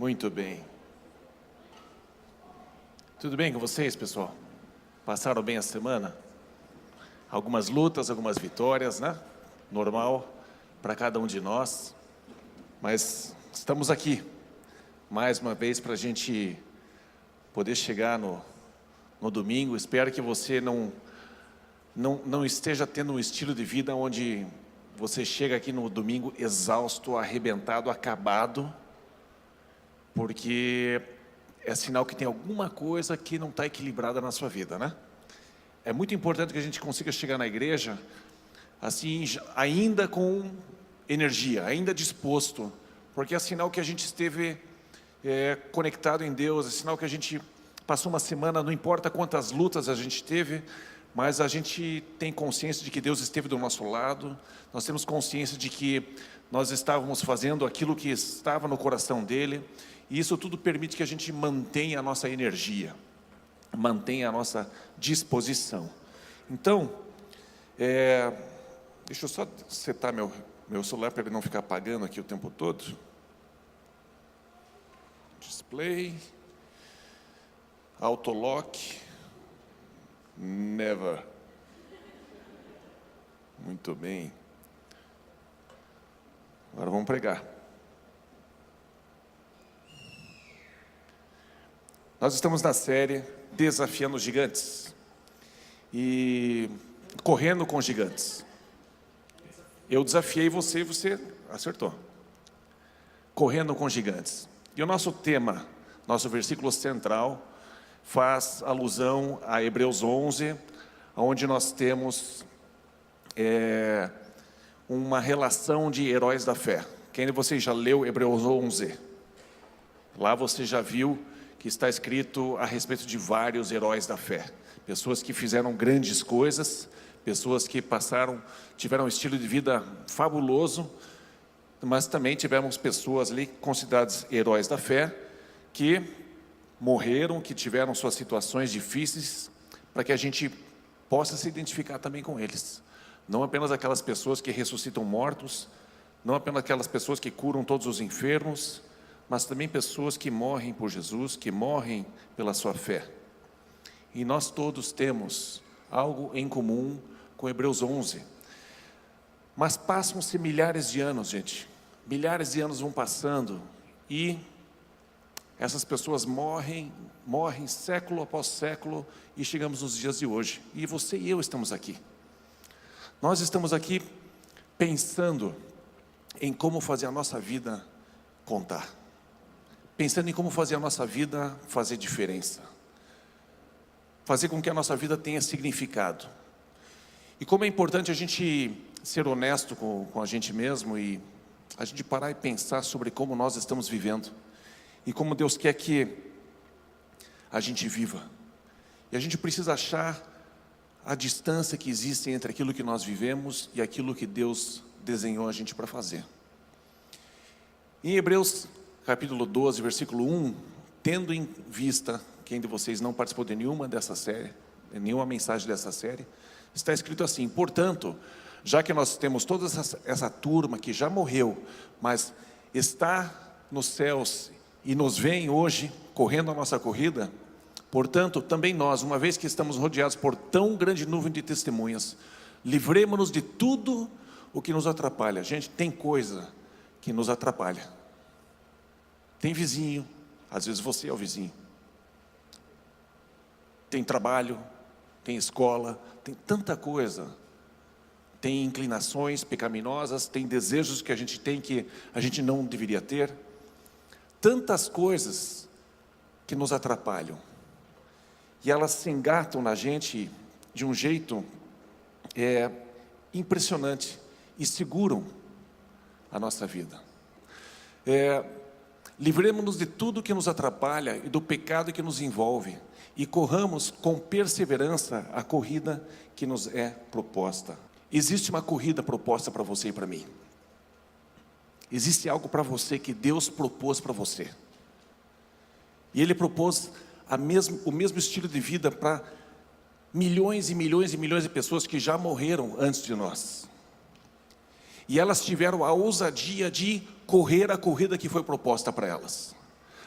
Muito bem. Tudo bem com vocês, pessoal? Passaram bem a semana? Algumas lutas, algumas vitórias, né? Normal para cada um de nós. Mas estamos aqui, mais uma vez, para a gente poder chegar no domingo. Espero que você não esteja tendo um estilo de vida onde você chega aqui no domingo exausto, arrebentado, acabado, porque é sinal que tem alguma coisa que não está equilibrada na sua vida, né? É muito importante que a gente consiga chegar na igreja assim, ainda com energia, ainda disposto, porque é sinal que a gente esteve conectado em Deus, é sinal que a gente passou uma semana, não importa quantas lutas a gente teve, mas a gente tem consciência de que Deus esteve do nosso lado, nós temos consciência de que nós estávamos fazendo aquilo que estava no coração dEle, e isso tudo permite que a gente mantenha a nossa energia, mantenha a nossa disposição. Então, deixa eu só setar meu celular para ele não ficar apagando aqui o tempo todo. Display, Autolock, never. Muito bem. Agora vamos pregar. Nós estamos na série Desafiando os Gigantes e correndo com gigantes. Eu desafiei você e você acertou. Correndo com gigantes. E o nosso tema, nosso versículo central, faz alusão a Hebreus 11, onde nós temos uma relação de heróis da fé. Quem de vocês já leu Hebreus 11? Lá você já viu que está escrito a respeito de vários heróis da fé. Pessoas que fizeram grandes coisas, pessoas que tiveram um estilo de vida fabuloso, mas também tivemos pessoas ali consideradas heróis da fé, que morreram, que tiveram suas situações difíceis, para que a gente possa se identificar também com eles. Não apenas aquelas pessoas que ressuscitam mortos, não apenas aquelas pessoas que curam todos os enfermos, mas também pessoas que morrem por Jesus, que morrem pela sua fé. E nós todos temos algo em comum com Hebreus 11. Mas passam-se milhares de anos, gente. Milhares de anos vão passando e essas pessoas morrem século após século e chegamos nos dias de hoje. E você e eu estamos aqui. Nós estamos aqui pensando em como fazer a nossa vida contar. Pensando em como fazer a nossa vida fazer diferença. Fazer com que a nossa vida tenha significado. E como é importante a gente ser honesto com a gente mesmo e a gente parar e pensar sobre como nós estamos vivendo. E como Deus quer que a gente viva. E a gente precisa achar a distância que existe entre aquilo que nós vivemos e aquilo que Deus desenhou a gente para fazer. Em Hebreus capítulo 12, versículo 1, tendo em vista, quem de vocês não participou de nenhuma dessa série, nenhuma mensagem dessa série, está escrito assim: portanto, já que nós temos toda essa turma que já morreu, mas está nos céus e nos veem hoje, correndo a nossa corrida, portanto, também nós, uma vez que estamos rodeados por tão grande nuvem de testemunhas, livremo-nos de tudo o que nos atrapalha. Gente, tem coisa que nos atrapalha. Tem vizinho, às vezes você é o vizinho. Tem trabalho, tem escola, tem tanta coisa. Tem inclinações pecaminosas, tem desejos que a gente tem que a gente não deveria ter. Tantas coisas que nos atrapalham. E elas se engatam na gente de um jeito impressionante e seguram a nossa vida. Livremos-nos de tudo que nos atrapalha e do pecado que nos envolve e corramos com perseverança a corrida que nos é proposta. Existe uma corrida proposta para você e para mim. Existe algo para você que Deus propôs para você. E Ele propôs o mesmo estilo de vida para milhões e milhões e milhões de pessoas que já morreram antes de nós. E elas tiveram a ousadia de correr a corrida que foi proposta para elas.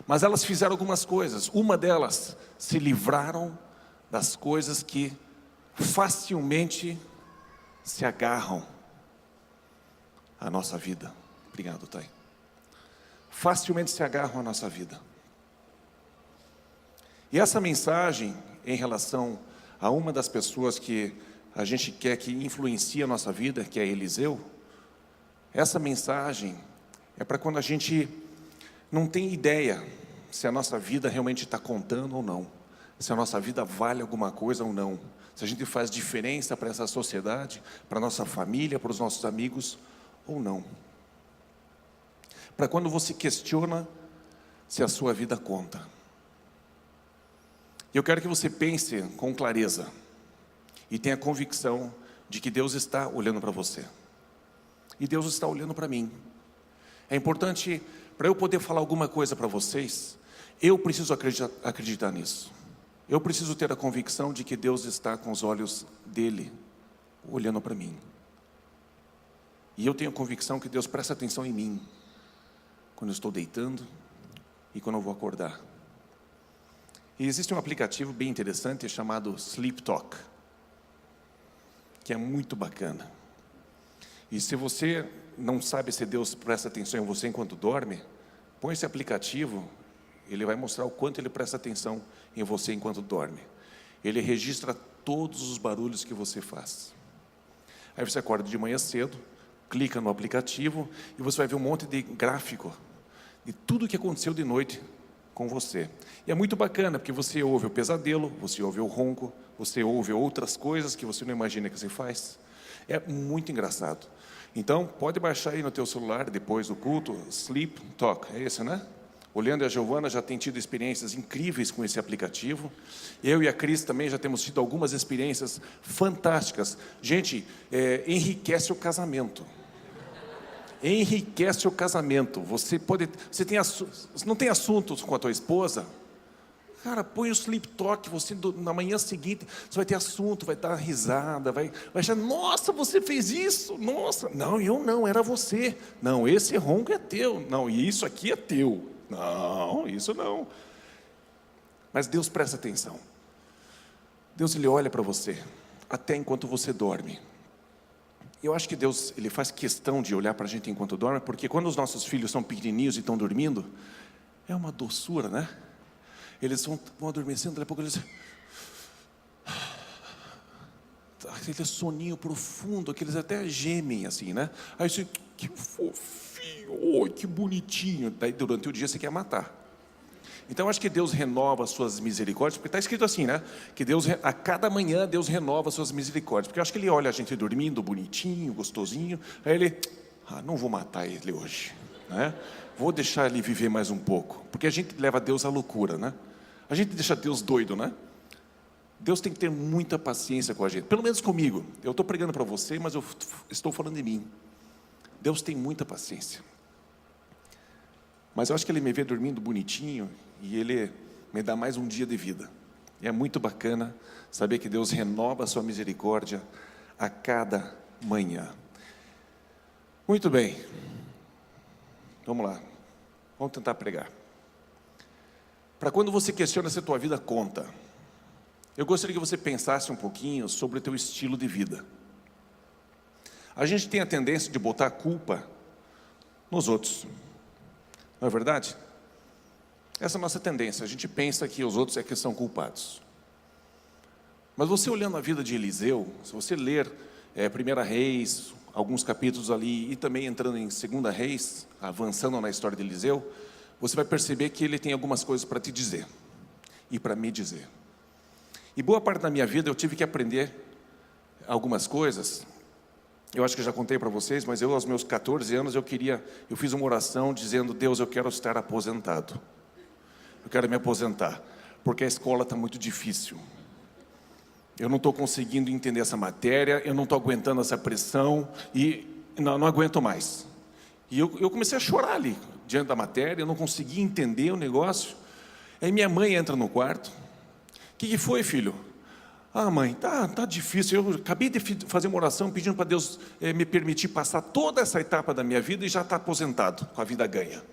Mas elas fizeram algumas coisas. Uma delas, se livraram das coisas que facilmente se agarram à nossa vida. Obrigado, Thay. Facilmente se agarram à nossa vida. E essa mensagem, em relação a uma das pessoas que a gente quer que influencie a nossa vida, que é Eliseu, essa mensagem é para quando a gente não tem ideia se a nossa vida realmente está contando ou não, se a nossa vida vale alguma coisa ou não, se a gente faz diferença para essa sociedade, para a nossa família, para os nossos amigos ou não. Para quando você questiona se a sua vida conta. E eu quero que você pense com clareza e tenha convicção de que Deus está olhando para você. E Deus está olhando para mim. É importante, para eu poder falar alguma coisa para vocês, eu preciso acreditar nisso. Eu preciso ter a convicção de que Deus está com os olhos dele olhando para mim. E eu tenho a convicção que Deus presta atenção em mim quando eu estou deitando e quando eu vou acordar. E existe um aplicativo bem interessante chamado Sleep Talk, que é muito bacana. E se você não sabe se Deus presta atenção em você enquanto dorme, põe esse aplicativo, ele vai mostrar o quanto ele presta atenção em você enquanto dorme. Ele registra todos os barulhos que você faz. Aí você acorda de manhã cedo, clica no aplicativo e você vai ver um monte de gráfico de tudo que aconteceu de noite com você. E é muito bacana, porque você ouve o pesadelo, você ouve o ronco, você ouve outras coisas que você não imagina que você faz. É muito engraçado. Então, pode baixar aí no teu celular, depois do culto, Sleep Talk, é esse, né? O Leandro e a Giovana já têm tido experiências incríveis com esse aplicativo. Eu e a Cris também já temos tido algumas experiências fantásticas. Gente, enriquece o casamento. Enriquece o casamento. Você não tem assuntos com a tua esposa? Cara, põe o Sleep Talk, na manhã seguinte, você vai ter assunto, vai dar risada, vai achar, nossa, você fez isso, nossa. Não, eu não, era você. Não, esse ronco é teu. Não, e isso aqui é teu. Não, isso não. Mas Deus presta atenção. Deus, Ele olha para você, até enquanto você dorme. Eu acho que Deus, Ele faz questão de olhar para a gente enquanto dorme, porque quando os nossos filhos são pequenininhos e estão dormindo, é uma doçura, né? Eles vão adormecendo, daqui a pouco eles... Aquele soninho profundo, que eles até gemem assim, né? Aí você, que fofinho, oi, que bonitinho. Daí durante o dia você quer matar. Então eu acho que Deus renova as suas misericórdias, porque está escrito assim, né? Que Deus, a cada manhã Deus renova as suas misericórdias. Porque eu acho que Ele olha a gente dormindo, bonitinho, gostosinho. Aí Ele, não vou matar ele hoje, né? Vou deixar ele viver mais um pouco. Porque a gente leva Deus à loucura, né? A gente deixa Deus doido, né? Deus tem que ter muita paciência com a gente. Pelo menos comigo. Eu estou pregando para você, mas eu estou falando de mim. Deus tem muita paciência. Mas eu acho que Ele me vê dormindo bonitinho e Ele me dá mais um dia de vida. E é muito bacana saber que Deus renova a sua misericórdia a cada manhã. Muito bem. Vamos lá. Vamos tentar pregar. Para quando você questiona se a tua vida conta, eu gostaria que você pensasse um pouquinho sobre o teu estilo de vida. A gente tem a tendência de botar a culpa nos outros. Não é verdade? Essa é a nossa tendência. A gente pensa que os outros é que são culpados. Mas você olhando a vida de Eliseu, se você ler 1 Reis, alguns capítulos ali, e também entrando em 2 Reis, avançando na história de Eliseu, você vai perceber que ele tem algumas coisas para te dizer e para me dizer. E boa parte da minha vida eu tive que aprender algumas coisas. Eu acho que já contei para vocês, mas eu aos meus 14 anos eu fiz uma oração dizendo: Deus, eu quero estar aposentado. Eu quero me aposentar, porque a escola está muito difícil. Eu não estou conseguindo entender essa matéria, eu não estou aguentando essa pressão e não aguento mais. E eu comecei a chorar ali, diante da matéria, eu não conseguia entender o negócio. Aí minha mãe entra no quarto. O que foi, filho? Mãe, tá difícil. Eu acabei de fazer uma oração pedindo para Deus me permitir passar toda essa etapa da minha vida e já estar aposentado, com a vida ganha.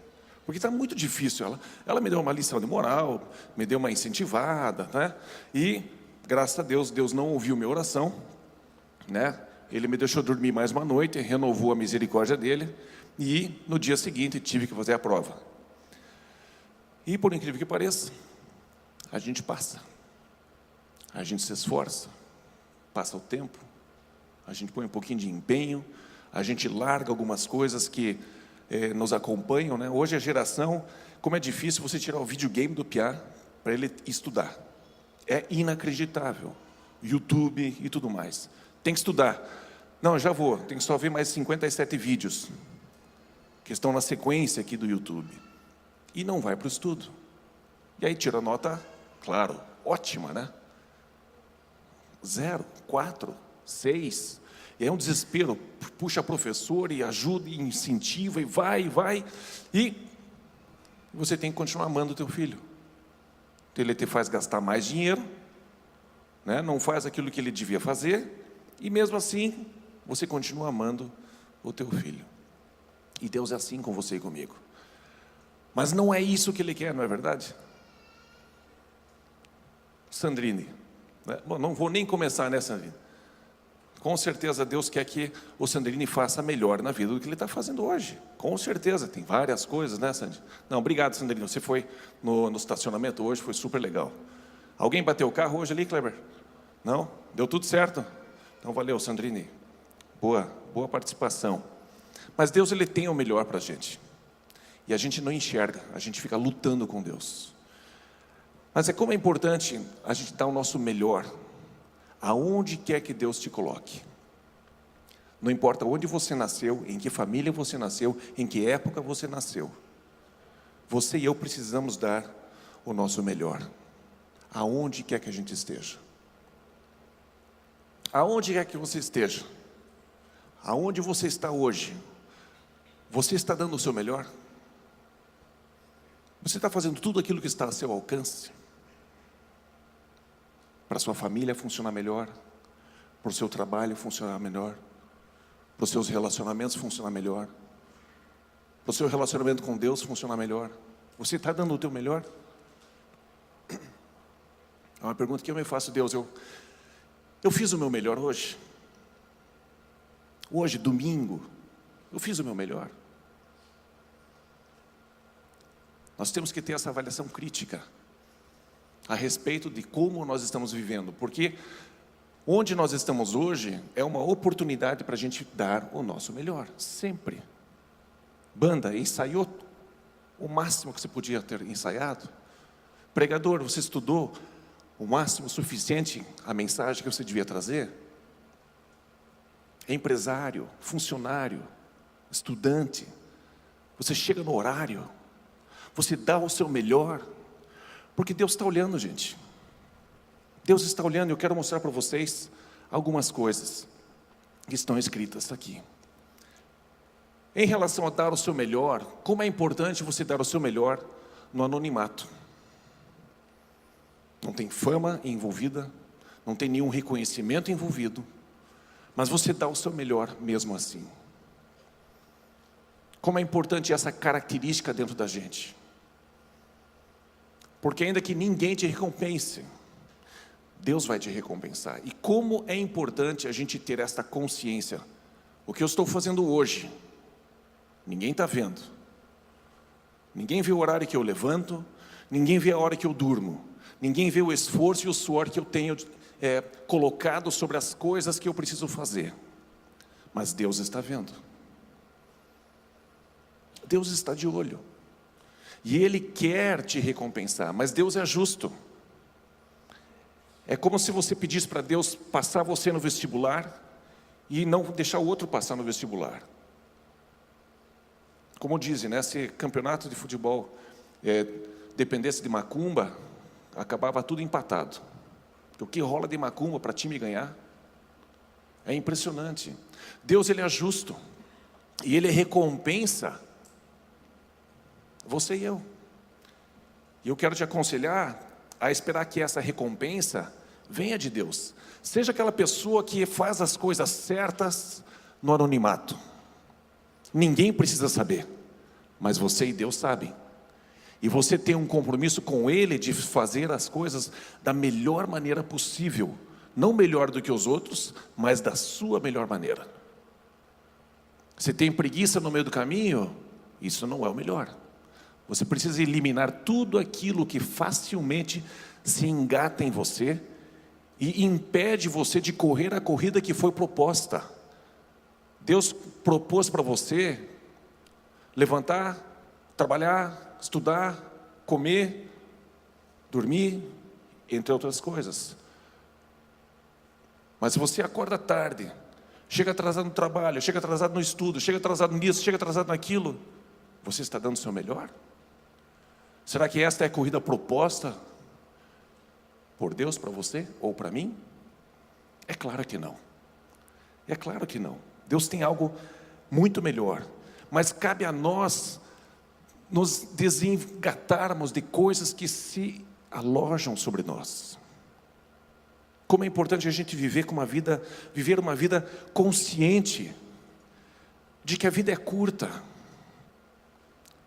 Porque está muito difícil. Ela me deu uma lição de moral, me deu uma incentivada, né? E, graças a Deus, Deus não ouviu minha oração, né? Ele me deixou dormir mais uma noite, renovou a misericórdia dele, e no dia seguinte tive que fazer a prova. E, por incrível que pareça, a gente passa. A gente se esforça, passa o tempo, a gente põe um pouquinho de empenho, a gente larga algumas coisas que nos acompanham, né? Hoje a geração, como é difícil você tirar o videogame do piá para ele estudar. É inacreditável. YouTube e tudo mais. Tem que estudar. Não, já vou, tem que só ver mais 57 vídeos que estão na sequência aqui do YouTube. E não vai para o estudo. E aí tira a nota, claro, ótima, né? 0, 4, 6. E é um desespero. Puxa professor e ajuda e incentiva e vai. E você tem que continuar amando o teu filho. Ele te faz gastar mais dinheiro, né? Não faz aquilo que ele devia fazer. E mesmo assim, você continua amando o teu filho. E Deus é assim com você e comigo. Mas não é isso que Ele quer, não é verdade? Sandrine, né? Bom, não vou nem começar, né, Sandrine? Com certeza Deus quer que o Sandrine faça melhor na vida do que ele está fazendo hoje. Com certeza, tem várias coisas, né, Sandrine? Não, obrigado, Sandrine. Você foi no estacionamento hoje, foi super legal. Alguém bateu o carro hoje ali, Kleber? Não? Deu tudo certo? Então valeu, Sandrine. Boa participação. Mas Deus, Ele tem o melhor para a gente. E a gente não enxerga, a gente fica lutando com Deus. Mas como é importante a gente dar o nosso melhor, aonde quer que Deus te coloque. Não importa onde você nasceu, em que família você nasceu, em que época você nasceu. Você e eu precisamos dar o nosso melhor, aonde quer que a gente esteja. Aonde quer que você esteja, aonde você está hoje, você está dando o seu melhor? Você está fazendo tudo aquilo que está a seu alcance? Para a sua família funcionar melhor, para o seu trabalho funcionar melhor, para os seus relacionamentos funcionar melhor, para o seu relacionamento com Deus funcionar melhor. Você está dando o teu melhor? É uma pergunta que eu me faço, Deus, eu fiz o meu melhor hoje? Hoje, domingo, eu fiz o meu melhor? Nós temos que ter essa avaliação crítica a respeito de como nós estamos vivendo, porque onde nós estamos hoje é uma oportunidade para a gente dar o nosso melhor, sempre. Banda, ensaiou o máximo que você podia ter ensaiado? Pregador, você estudou o máximo suficiente a mensagem que você devia trazer? Empresário, funcionário, estudante, você chega no horário, você dá o seu melhor, porque Deus está olhando, gente. Deus está olhando, e eu quero mostrar para vocês algumas coisas que estão escritas aqui. Em relação a dar o seu melhor, como é importante você dar o seu melhor no anonimato. Não tem fama envolvida, não tem nenhum reconhecimento envolvido, mas você dá o seu melhor mesmo assim. Como é importante essa característica dentro da gente. Porque ainda que ninguém te recompense, Deus vai te recompensar. E como é importante a gente ter essa consciência. O que eu estou fazendo hoje, ninguém está vendo. Ninguém vê o horário que eu levanto, ninguém vê a hora que eu durmo. Ninguém vê o esforço e o suor que eu tenho colocado sobre as coisas que eu preciso fazer. Mas Deus está vendo. Deus está de olho. E Ele quer te recompensar, mas Deus é justo. É como se você pedisse para Deus passar você no vestibular e não deixar o outro passar no vestibular. Como dizem, né? Se campeonato de futebol dependesse de macumba, acabava tudo empatado. Porque o que rola de macumba para time ganhar é impressionante. Deus, Ele é justo e Ele recompensa você e eu. E eu quero te aconselhar a esperar que essa recompensa venha de Deus. Seja aquela pessoa que faz as coisas certas no anonimato. Ninguém precisa saber. mas você e Deus sabem. E você tem um compromisso com Ele de fazer as coisas da melhor maneira possível. Não melhor do que os outros, mas da sua melhor maneira. Você tem preguiça no meio do caminho? Isso não é o melhor. Você precisa eliminar tudo aquilo que facilmente se engata em você e impede você de correr a corrida que foi proposta. Deus propôs para você levantar, trabalhar, estudar, comer, dormir, entre outras coisas. Mas se você acorda tarde, chega atrasado no trabalho, chega atrasado no estudo, chega atrasado nisso, chega atrasado naquilo, você está dando o seu melhor? Será que esta é a corrida proposta por Deus para você ou para mim? É claro que não. É claro que não. Deus tem algo muito melhor. Mas cabe a nós nos desengatarmos de coisas que se alojam sobre nós. Como é importante a gente viver uma vida consciente de que a vida é curta,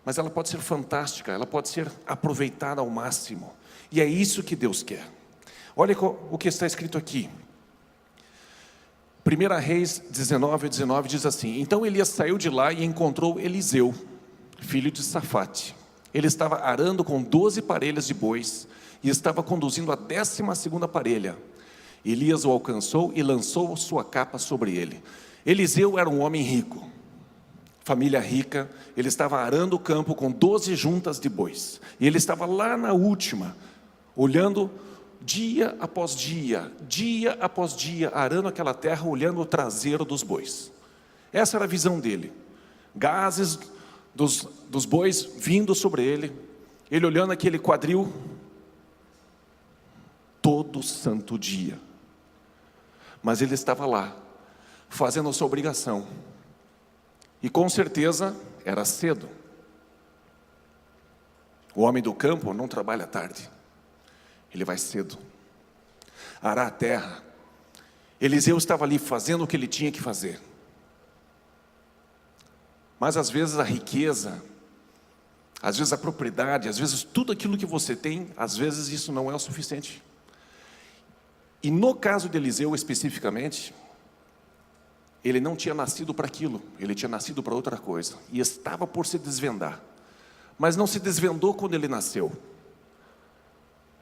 mas ela pode ser fantástica, ela pode ser aproveitada ao máximo, e é isso que Deus quer. Olha o que está escrito aqui, 1 Reis 19 diz assim: então Elias saiu de lá e encontrou Eliseu, filho de Safate. Ele estava arando com 12 parelhas de bois, e estava conduzindo a 12ª parelha. Elias o alcançou e lançou sua capa sobre ele. Eliseu era um homem rico, família rica. Ele estava arando o campo com 12 juntas de bois, e ele estava lá na última, olhando dia após dia, arando aquela terra, olhando o traseiro dos bois. Essa era a visão dele, gases dos bois vindo sobre ele, ele olhando aquele quadril, todo santo dia. Mas ele estava lá, fazendo a sua obrigação, e com certeza era cedo. O homem do campo não trabalha tarde, ele vai cedo, arar a terra. Eliseu estava ali fazendo o que ele tinha que fazer. Mas às vezes a riqueza, às vezes a propriedade, às vezes tudo aquilo que você tem, às vezes isso não é o suficiente. E no caso de Eliseu especificamente, ele não tinha nascido para aquilo, ele tinha nascido para outra coisa, e estava por se desvendar, mas não se desvendou quando ele nasceu.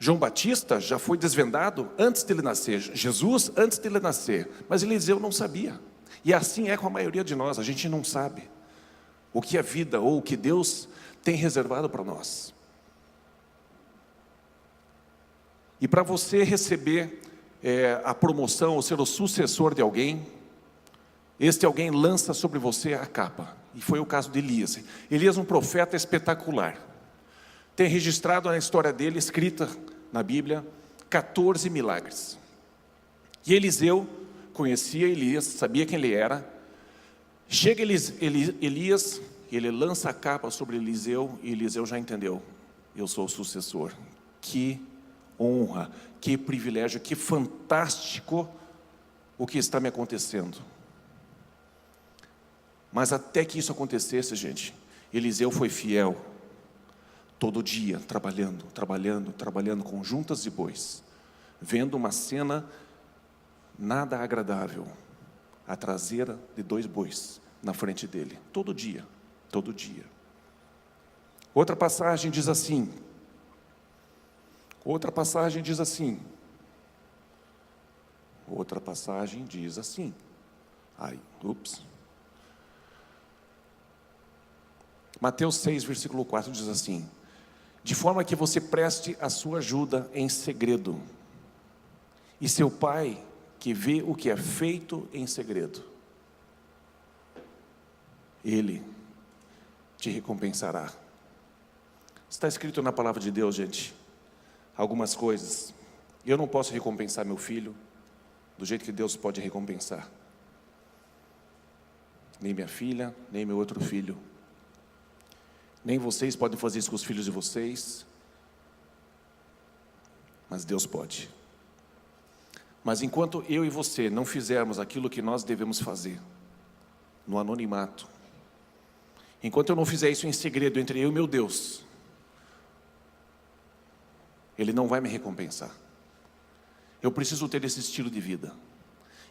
João Batista já foi desvendado antes dele nascer, Jesus antes dele nascer, mas Eliseu não sabia. E assim é com a maioria de nós, a gente não sabe o que a vida ou o que Deus tem reservado para nós. E para você receber a promoção ou ser o sucessor de alguém, este alguém lança sobre você a capa, e foi o caso de Elias. Elias, um profeta espetacular, tem registrado na história dele, escrita na Bíblia, 14 milagres. E Eliseu conhecia Elias, sabia quem ele era. Chega Elias, ele lança a capa sobre Eliseu, e Eliseu já entendeu: eu sou o sucessor. Que honra, que privilégio, que fantástico o que está me acontecendo. Mas até que isso acontecesse, gente, Eliseu foi fiel, todo dia, trabalhando com juntas de bois, vendo uma cena nada agradável, a traseira de 2 bois na frente dele, todo dia. Outra passagem diz assim, Mateus 6, versículo 4 diz assim: de forma que você preste a sua ajuda em segredo, e seu pai, que vê o que é feito em segredo, ele te recompensará. Está escrito na palavra de Deus, gente, algumas coisas. Eu não posso recompensar meu filho do jeito que Deus pode recompensar, nem minha filha, nem meu outro filho. Nem vocês podem fazer isso com os filhos de vocês, mas Deus pode. Mas enquanto eu e você não fizermos aquilo que nós devemos fazer, no anonimato, Enquanto eu não fizer isso em segredo entre eu e meu Deus, Ele não vai me recompensar. Eu preciso ter esse estilo de vida.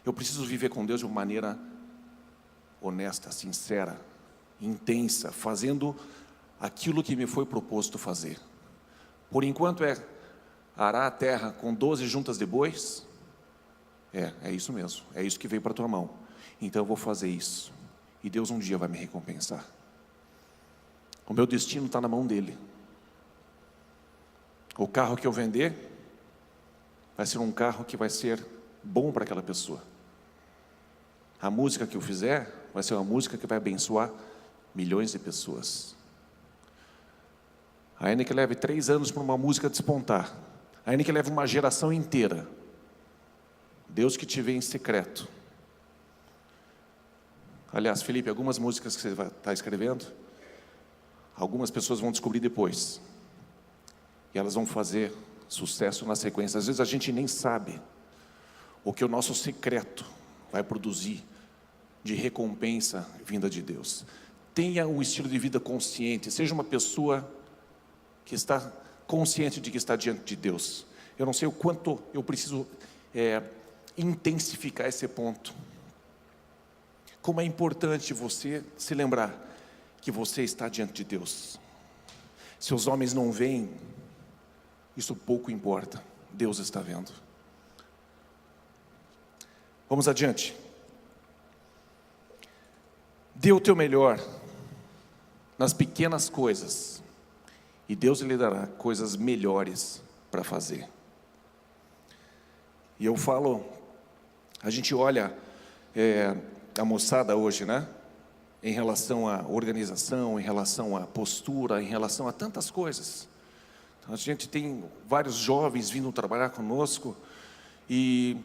Eu preciso viver com Deus de uma maneira honesta, sincera, intensa, fazendo aquilo que me foi proposto fazer. Por enquanto é arar a terra com 12 juntas de bois. É isso mesmo, é isso que veio para a tua mão. Então eu vou fazer isso. E Deus um dia vai me recompensar. O meu destino está na mão dEle. O carro que eu vender vai ser um carro que vai ser bom para aquela pessoa. A música que eu fizer vai ser uma música que vai abençoar milhões de pessoas. Ainda que leve 3 anos para uma música despontar, ainda que leve uma geração inteira, Deus que te vê em secreto. Aliás, Felipe, algumas músicas que você está escrevendo, algumas pessoas vão descobrir depois. E elas vão fazer sucesso na sequência. Às vezes a gente nem sabe o que o nosso secreto vai produzir de recompensa vinda de Deus. Tenha um estilo de vida consciente. Seja uma pessoa que está consciente de que está diante de Deus. Eu não sei o quanto eu preciso intensificar esse ponto. Como é importante você se lembrar que você está diante de Deus. Se os homens não veem, isso pouco importa. Deus está vendo. Vamos adiante. Dê o teu melhor nas pequenas coisas, e Deus lhe dará coisas melhores para fazer. E eu falo, a gente olha a moçada hoje, né? Em relação à organização, em relação à postura, em relação a tantas coisas. Então, a gente tem vários jovens vindo trabalhar conosco, e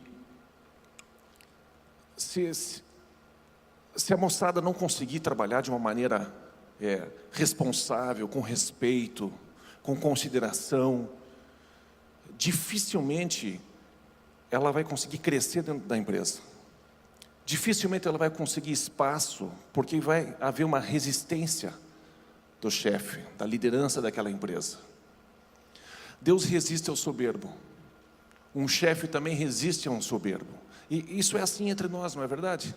se a moçada não conseguir trabalhar de uma maneira responsável, com respeito, com consideração, dificilmente ela vai conseguir crescer dentro da empresa. Dificilmente ela vai conseguir espaço, porque vai haver uma resistência do chefe, da liderança daquela empresa. Deus resiste ao soberbo. Um chefe também resiste a um soberbo. E isso é assim entre nós, não é verdade?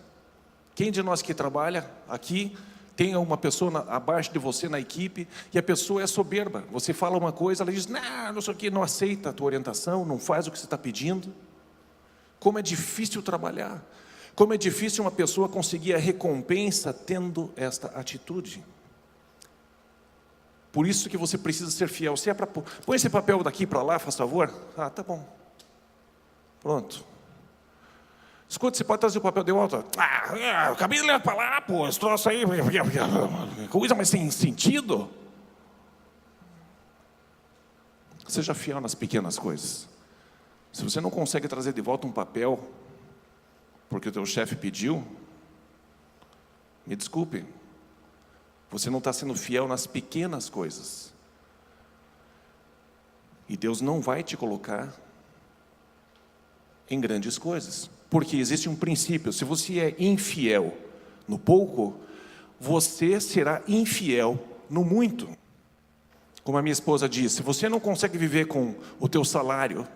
Quem de nós que trabalha aqui tem uma pessoa abaixo de você na equipe e a pessoa é soberba? Você fala uma coisa, ela diz, não sei o que, não aceita a tua orientação, não faz o que você está pedindo. Como é difícil trabalhar. Como é difícil uma pessoa conseguir a recompensa tendo esta atitude. Por isso que você precisa ser fiel. Se é para põe esse papel daqui para lá, faz favor. Ah, tá bom. Pronto. Escuta, você pode trazer o papel de volta? Acabei de ler para lá, pô, esse troço aí, coisa mais sem sentido. Seja fiel nas pequenas coisas. Se você não consegue trazer de volta um papel, porque o teu chefe pediu, me desculpe, você não está sendo fiel nas pequenas coisas. E Deus não vai te colocar em grandes coisas. Porque existe um princípio, se você é infiel no pouco, você será infiel no muito. Como a minha esposa disse, se você não consegue viver com o teu salário,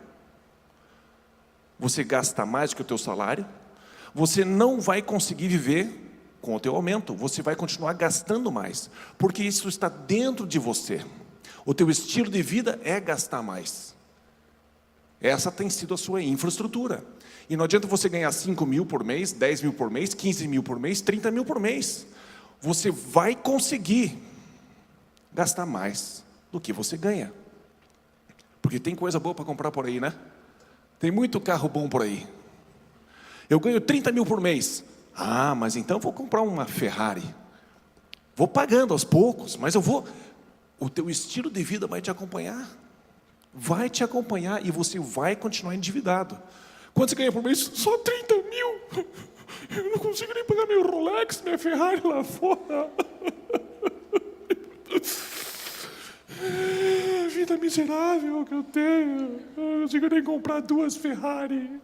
você gasta mais que o teu salário, você não vai conseguir viver com o teu aumento, você vai continuar gastando mais, porque isso está dentro de você. O teu estilo de vida é gastar mais. Essa tem sido a sua infraestrutura. E não adianta você ganhar 5 mil por mês, 10 mil por mês, 15 mil por mês, 30 mil por mês. Você vai conseguir gastar mais do que você ganha. Porque tem coisa boa para comprar por aí, né? Tem muito carro bom por aí. Eu ganho 30 mil por mês. Ah, mas então vou comprar uma Ferrari. Vou pagando aos poucos, mas eu vou... O teu estilo de vida vai te acompanhar. Vai te acompanhar e você vai continuar endividado. Quanto você ganha por mês? Só 30 mil. Eu não consigo nem pagar meu Rolex, minha Ferrari lá fora. Vida miserável que eu tenho. Eu não consigo nem comprar 2 Ferrari.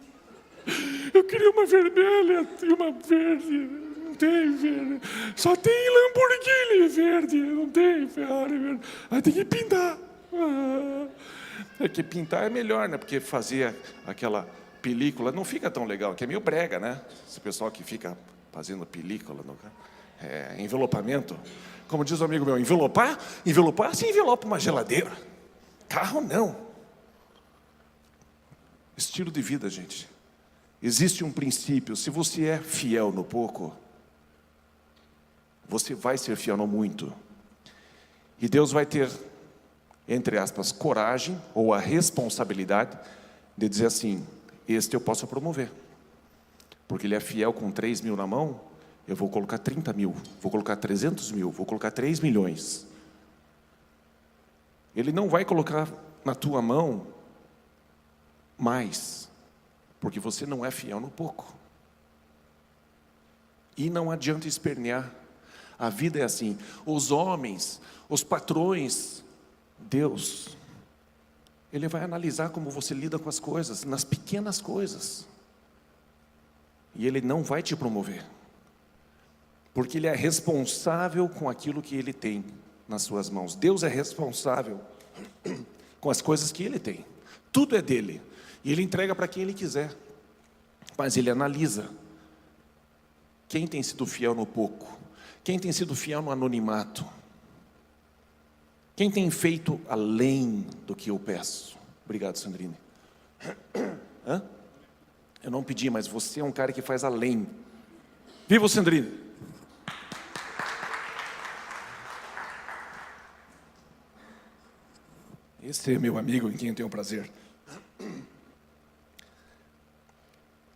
Eu queria uma vermelha e uma verde. Não tem verde. Só tem Lamborghini verde, não tem Ferrari verde. Aí tem que pintar. É que pintar é melhor, né? Porque fazer aquela película não fica tão legal, que é meio brega, né? Esse pessoal que fica fazendo película, envelopamento. Como diz o amigo meu, envelopar? Envelopar, se envelopa uma geladeira. Carro, não. Estilo de vida, gente. Existe um princípio, se você é fiel no pouco, você vai ser fiel no muito. E Deus vai ter, entre aspas, coragem ou a responsabilidade de dizer assim, este eu posso promover. Porque ele é fiel com 3 mil na mão, eu vou colocar 30 mil, vou colocar 300 mil, vou colocar 3 milhões. Ele não vai colocar na tua mão mais, porque você não é fiel no pouco. E não adianta espernear. A vida é assim. Os homens, os patrões, Deus, Ele vai analisar como você lida com as coisas, nas pequenas coisas. E Ele não vai te promover. Porque Ele é responsável com aquilo que Ele tem nas suas mãos. Deus é responsável com as coisas que Ele tem. Tudo é dele. E Ele entrega para quem Ele quiser. Mas Ele analisa. Quem tem sido fiel no pouco? Quem tem sido fiel no anonimato? Quem tem feito além do que eu peço? Obrigado, Sandrine. Hã? Eu não pedi, mas você é um cara que faz além. Viva, Sandrine! Esse é meu amigo em quem eu tenho prazer.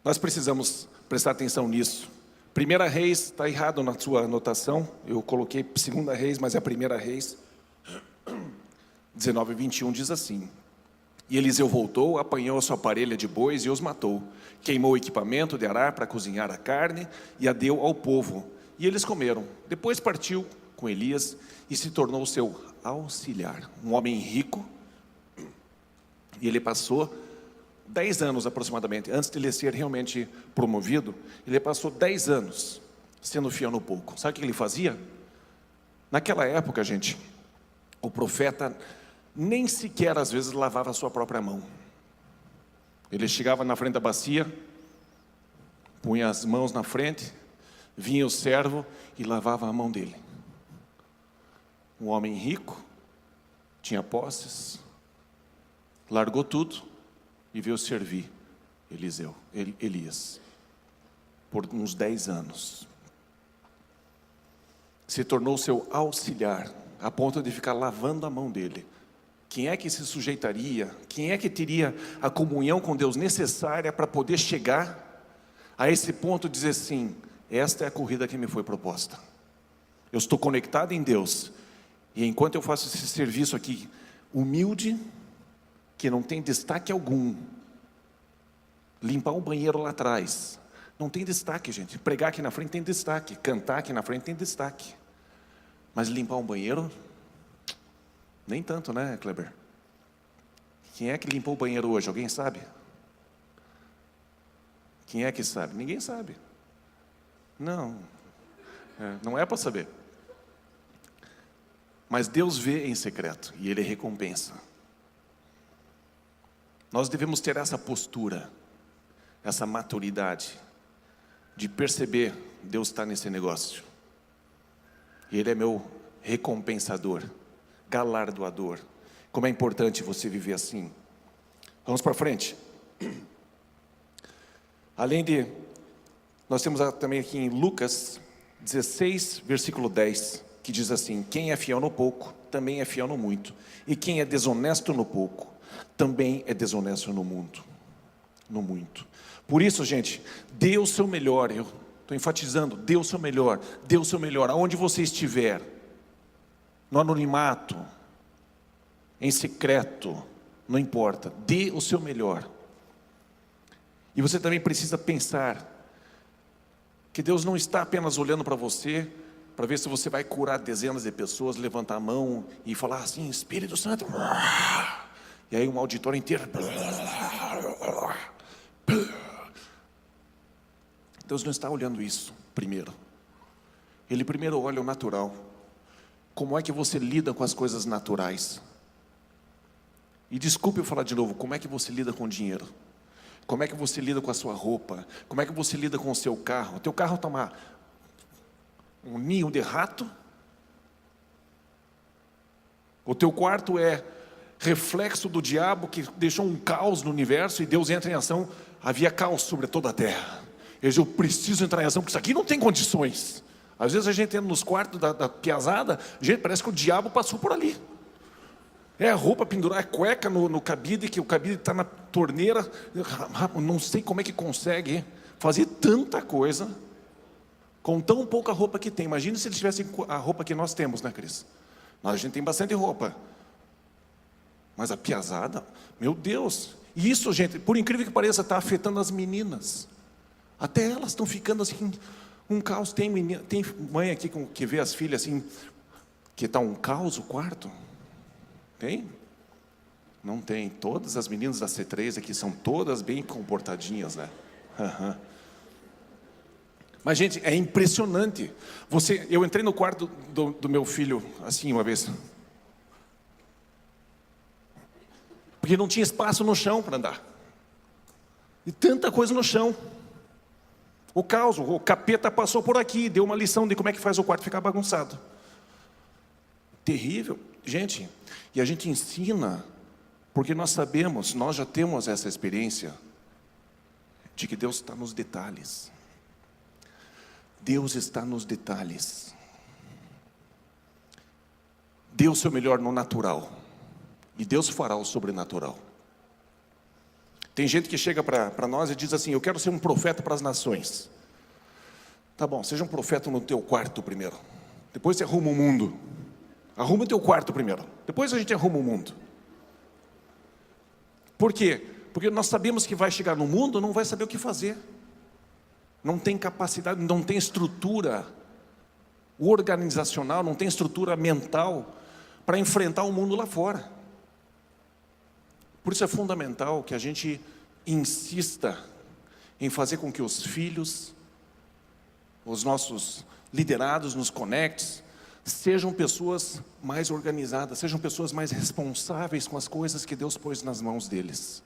Nós precisamos prestar atenção nisso. 1 Reis, está errado na sua anotação. Eu coloquei 2 Reis, mas é 1 Reis. 19:21 diz assim: E Eliseu voltou, apanhou a sua parelha de bois e os matou. Queimou o equipamento de arar para cozinhar a carne e a deu ao povo. E eles comeram. Depois partiu com Elias e se tornou seu auxiliar. Um homem rico. E ele passou 10 anos aproximadamente, antes de ele ser realmente promovido, ele passou 10 anos sendo fiel no pouco. Sabe o que ele fazia? Naquela época, gente, o profeta nem sequer às vezes lavava a sua própria mão. Ele chegava na frente da bacia, punha as mãos na frente, vinha o servo e lavava a mão dele. Um homem rico, tinha posses, largou tudo e veio servir Elias, por uns 10 anos. Se tornou seu auxiliar, a ponto de ficar lavando a mão dele. Quem é que se sujeitaria? Quem é que teria a comunhão com Deus necessária para poder chegar a esse ponto de dizer assim, esta é a corrida que me foi proposta. Eu estou conectado em Deus, e enquanto eu faço esse serviço aqui, humilde, que não tem destaque algum, limpar um banheiro lá atrás, não tem destaque, gente. Pregar aqui na frente tem destaque, cantar aqui na frente tem destaque, mas limpar um banheiro, nem tanto, né, Kleber? Quem é que limpou o banheiro hoje? Alguém sabe? Quem é que sabe? Ninguém sabe. Não é para saber. Mas Deus vê em secreto e Ele recompensa. Nós devemos ter essa postura, essa maturidade de perceber, Deus está nesse negócio. E Ele é meu recompensador, galardoador. Como é importante você viver assim. Vamos para frente. Além de, nós temos também aqui em Lucas 16, versículo 10, que diz assim: quem é fiel no pouco, também é fiel no muito. E quem é desonesto no pouco, também é desonesto no muito. Por isso, gente, dê o seu melhor. Eu estou enfatizando, dê o seu melhor. Dê o seu melhor, aonde você estiver. No anonimato, em secreto, não importa. Dê o seu melhor. E você também precisa pensar que Deus não está apenas olhando para você, para ver se você vai curar dezenas de pessoas, levantar a mão e falar assim, Espírito Santo. E aí um auditório inteiro. Deus não está olhando isso primeiro. Ele primeiro olha o natural. Como é que você lida com as coisas naturais? E desculpe eu falar de novo, como é que você lida com o dinheiro? Como é que você lida com a sua roupa? Como é que você lida com o seu carro? O teu carro está um ninho de rato? O teu quarto é reflexo do diabo que deixou um caos no universo e Deus entra em ação. Havia caos sobre toda a terra. Ele diz, eu preciso entrar em ação, porque isso aqui não tem condições. Às vezes a gente entra nos quartos da piazada, gente, parece que o diabo passou por ali. É a roupa pendurada, é cueca no cabide, que o cabide está na torneira. Não sei como é que consegue fazer tanta coisa com tão pouca roupa que tem. Imagina se eles tivessem a roupa que nós temos, né, Cris? A gente tem bastante roupa. Mas a piazada, meu Deus. E isso, gente, por incrível que pareça, está afetando as meninas. Até elas estão ficando assim, um caos. Tem mãe aqui que vê as filhas assim, que está um caos o quarto? Tem? Não tem. Todas as meninas da C3 aqui são todas bem comportadinhas, né? Uhum. Mas, gente, é impressionante. Eu entrei no quarto do meu filho, assim, uma vez. Porque não tinha espaço no chão para andar. E tanta coisa no chão. O caos, o capeta passou por aqui, deu uma lição de como é que faz o quarto ficar bagunçado. Terrível. Gente, e a gente ensina, porque nós sabemos, nós já temos essa experiência, de que Deus está nos detalhes. Deus está nos detalhes. Dê o seu melhor no natural, e Deus fará o sobrenatural. Tem gente que chega para nós e diz assim, eu quero ser um profeta para as nações. Tá bom, seja um profeta no teu quarto primeiro. Depois você arruma o mundo. Arruma o teu quarto primeiro. Depois a gente arruma o mundo. Por quê? Porque nós sabemos que vai chegar no mundo, não vai saber o que fazer. Não tem capacidade, não tem estrutura organizacional, não tem estrutura mental para enfrentar o mundo lá fora. Por isso é fundamental que a gente insista em fazer com que os filhos, os nossos liderados nos conectes, sejam pessoas mais organizadas, sejam pessoas mais responsáveis com as coisas que Deus pôs nas mãos deles.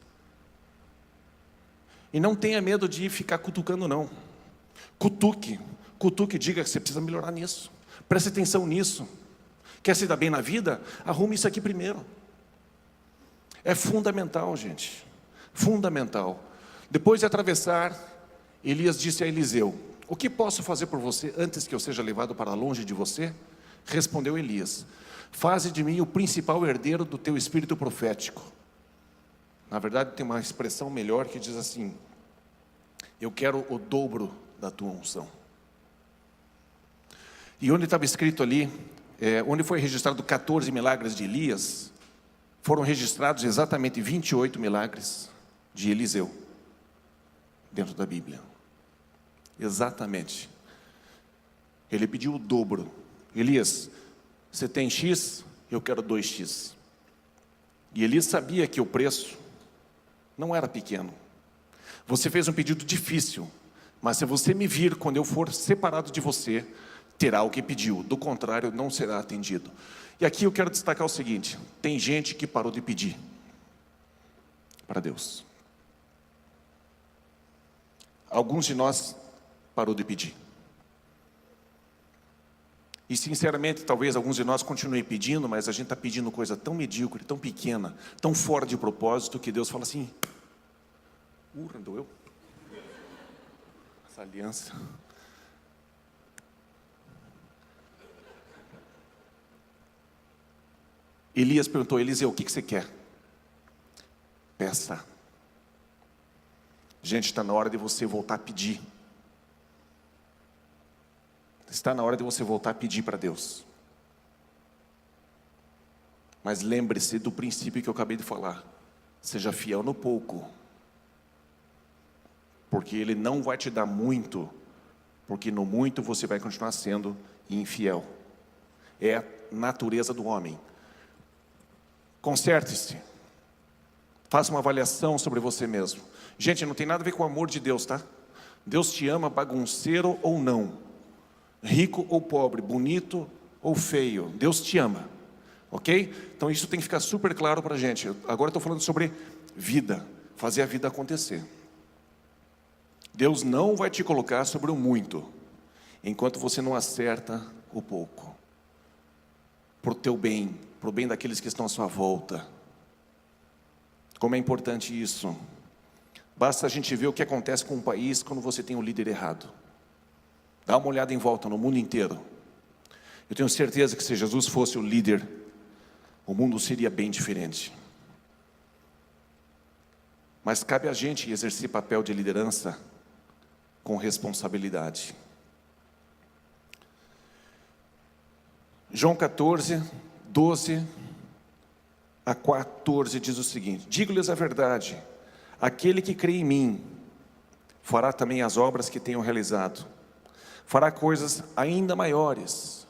E não tenha medo de ficar cutucando, não. Cutuque, diga que você precisa melhorar nisso. Preste atenção nisso. Quer se dar bem na vida? Arrume isso aqui primeiro. É fundamental, gente. Fundamental. Depois de atravessar, Elias disse a Eliseu, o que posso fazer por você antes que eu seja levado para longe de você? Respondeu Elias, faze de mim o principal herdeiro do teu espírito profético. Na verdade tem uma expressão melhor que diz assim, eu quero o dobro da tua unção. E onde estava escrito ali, onde foi registrado 14 milagres de Elias, foram registrados exatamente 28 milagres de Eliseu, dentro da Bíblia. Exatamente. Ele pediu o dobro. Elias, você tem X, eu quero 2X. E Elias sabia que o preço não era pequeno. Você fez um pedido difícil, mas se você me vir quando eu for separado de você, terá o que pediu, do contrário não será atendido. E aqui eu quero destacar o seguinte, tem gente que parou de pedir para Deus. Alguns de nós parou de pedir. E sinceramente, talvez alguns de nós continuem pedindo, mas a gente está pedindo coisa tão medíocre, tão pequena, tão fora de propósito, que Deus fala assim, doeu? Essa aliança. Elias perguntou, Eliseu, o que você quer? Peça. Gente, está na hora de você voltar a pedir. Está na hora de você voltar a pedir para Deus. Mas lembre-se do princípio que eu acabei de falar. Seja fiel no pouco. Porque Ele não vai te dar muito. Porque no muito você vai continuar sendo infiel. É a natureza do homem. Conserte-se. Faça uma avaliação sobre você mesmo. Gente, não tem nada a ver com o amor de Deus, tá? Deus te ama bagunceiro ou não. rico ou pobre, bonito ou feio, Deus te ama, ok? Então isso tem que ficar super claro para a gente. Agora eu estou falando sobre vida, fazer a vida acontecer. Deus não vai te colocar sobre o muito, enquanto você não acerta o pouco, para o teu bem, para o bem daqueles que estão à sua volta. Como é importante isso. Basta a gente ver o que acontece com um país quando você tem um líder errado. Dá uma olhada em volta no mundo inteiro. Eu tenho certeza que se Jesus fosse o líder, o mundo seria bem diferente. Mas cabe a gente exercer papel de liderança com responsabilidade. João 14, 12 a 14 diz o seguinte: digo-lhes a verdade, aquele que crê em mim, fará também as obras que tenho realizado, fará coisas ainda maiores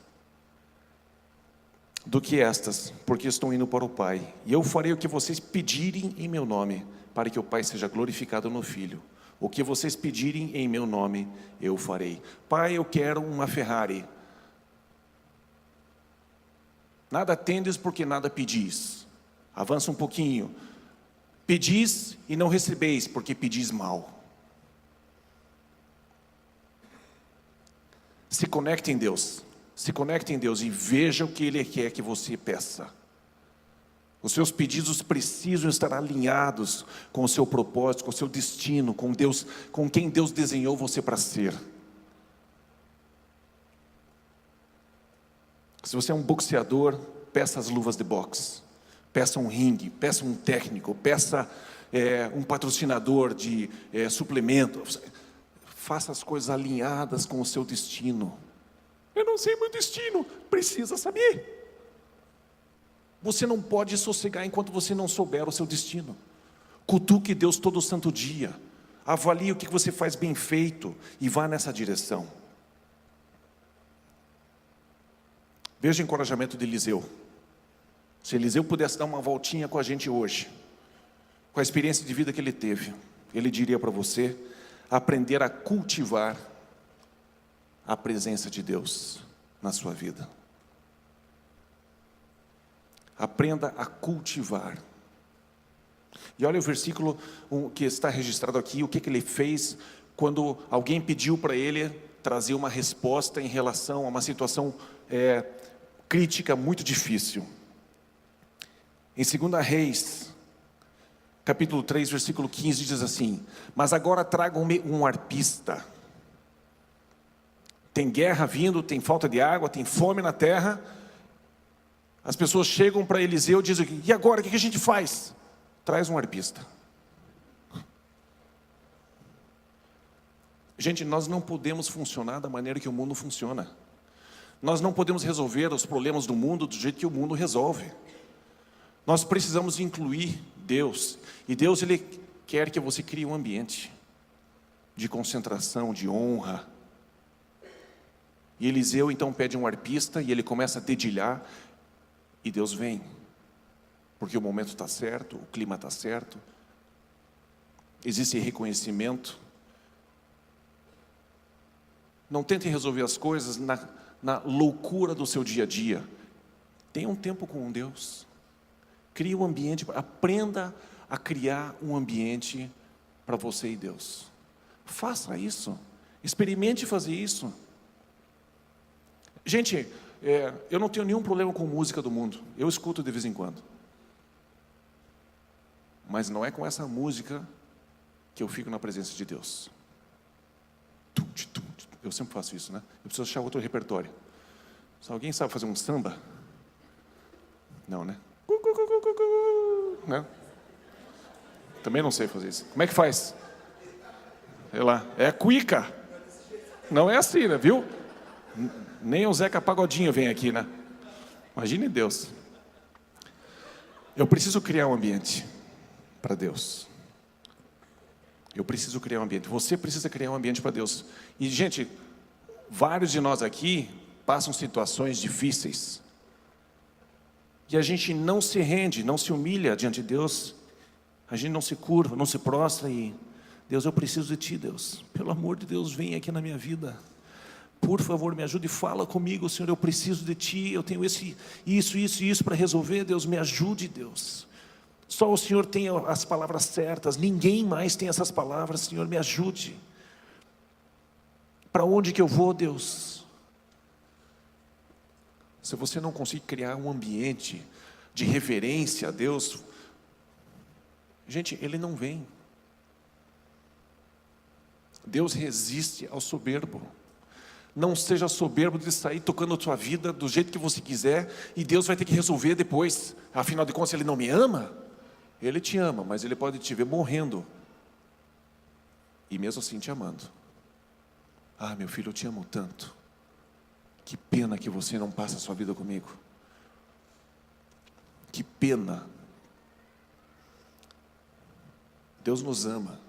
do que estas, porque estou indo para o Pai, e eu farei o que vocês pedirem em meu nome, para que o Pai seja glorificado no Filho. O que vocês pedirem em meu nome, eu farei. Pai, eu quero uma Ferrari. Nada tendes porque nada pedis. Avança um pouquinho. Pedis e não recebeis, porque pedis mal. Se conecte em Deus. Se conecte em Deus e veja o que Ele quer que você peça. Os seus pedidos precisam estar alinhados com o seu propósito, com o seu destino, com Deus, com quem Deus desenhou você para ser. Se você é um boxeador, peça as luvas de boxe, peça um ringue, peça um técnico, peça um patrocinador de suplemento. Faça as coisas alinhadas com o seu destino. Eu não sei meu destino, precisa saber. Você não pode sossegar enquanto você não souber o seu destino. Cutuque Deus todo santo dia. Avalie o que você faz bem feito e vá nessa direção. Veja o encorajamento de Eliseu. Se Eliseu pudesse dar uma voltinha com a gente hoje, com a experiência de vida que ele teve, ele diria para você, aprender a cultivar a presença de Deus na sua vida. Aprenda a cultivar. E olha o versículo que está registrado aqui, o que ele fez quando alguém pediu para ele trazer uma resposta em relação a uma situação crítica muito difícil. Em 2 Reis, capítulo 3, versículo 15, diz assim: mas agora tragam-me um arpista. Tem guerra vindo, tem falta de água, tem fome na terra. As pessoas chegam para Eliseu e dizem: e agora, o que a gente faz? Traz um arpista. Gente, nós não podemos funcionar da maneira que o mundo funciona. Nós não podemos resolver os problemas do mundo do jeito que o mundo resolve. Nós precisamos incluir Deus. E Deus, Ele quer que você crie um ambiente de concentração, de honra. E Eliseu então pede um arpista e ele começa a dedilhar. E Deus vem, porque o momento está certo, o clima está certo, existe reconhecimento. Não tente resolver as coisas na loucura do seu dia a dia. Tenha um tempo com Deus. Crie um ambiente, aprenda a criar um ambiente para você e Deus. Faça isso, experimente fazer isso. Gente, eu não tenho nenhum problema com música do mundo. Eu escuto de vez em quando. Mas não é com essa música que eu fico na presença de Deus. Eu sempre faço isso, né? Eu preciso achar outro repertório. Se alguém sabe fazer um samba? Não, né? Né? Também não sei fazer isso. Como é que faz? Sei lá. É cuica. Não é assim, né? Viu? Nem o Zeca Pagodinho vem aqui, né? Imagine Deus. Eu preciso criar um ambiente para Deus. Eu preciso criar um ambiente. Você precisa criar um ambiente para Deus. E, gente, vários de nós aqui passam situações difíceis. E a gente não se rende, não se humilha diante de Deus. A gente não se curva, não se prostra e... Deus, eu preciso de Ti, Deus. Pelo amor de Deus, vem aqui na minha vida. Por favor, me ajude, fala comigo, Senhor, eu preciso de Ti, eu tenho isso para resolver, Deus, me ajude, Deus. Só o Senhor tem as palavras certas, ninguém mais tem essas palavras, Senhor, me ajude. Para onde que eu vou, Deus? Se você não conseguir criar um ambiente de reverência a Deus, gente, Ele não vem. Deus resiste ao soberbo. Não seja soberbo de sair tocando a sua vida do jeito que você quiser, e Deus vai ter que resolver depois. Afinal de contas, Ele não me ama? Ele te ama, mas Ele pode te ver morrendo, e mesmo assim te amando. Ah, meu filho, eu te amo tanto. Que pena que você não passa a sua vida comigo. Que pena. Deus nos ama,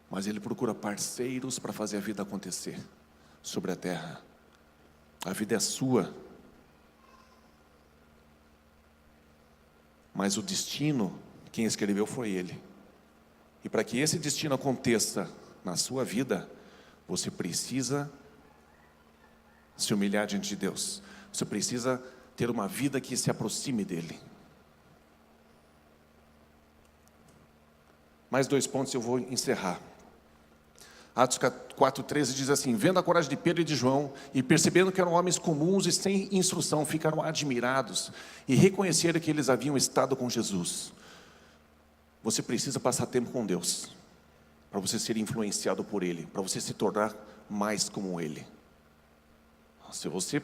mas Ele procura parceiros para fazer a vida acontecer sobre a terra. A vida é sua, mas o destino, quem escreveu foi Ele. E para que esse destino aconteça na sua vida, você precisa se humilhar diante de Deus. Você precisa ter uma vida que se aproxime dEle. Mais 2 pontos e eu vou encerrar. Atos 4,13 diz assim: vendo a coragem de Pedro e de João, e percebendo que eram homens comuns e sem instrução, ficaram admirados, e reconheceram que eles haviam estado com Jesus. Você precisa passar tempo com Deus, para você ser influenciado por Ele, para você se tornar mais como Ele. Se você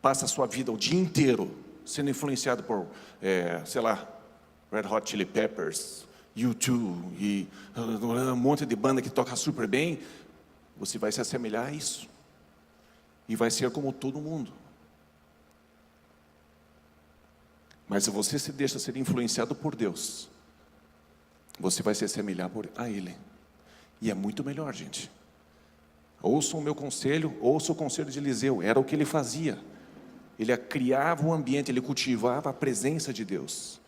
passa a sua vida o dia inteiro, sendo influenciado por, Red Hot Chili Peppers, U2 e um monte de banda que toca super bem, você vai se assemelhar a isso, e vai ser como todo mundo. Mas se você se deixa ser influenciado por Deus, você vai se assemelhar a Ele, e é muito melhor, gente. Ouça o meu conselho, ouça o conselho de Eliseu, era o que ele fazia. Ele criava um ambiente, ele cultivava a presença de Deus.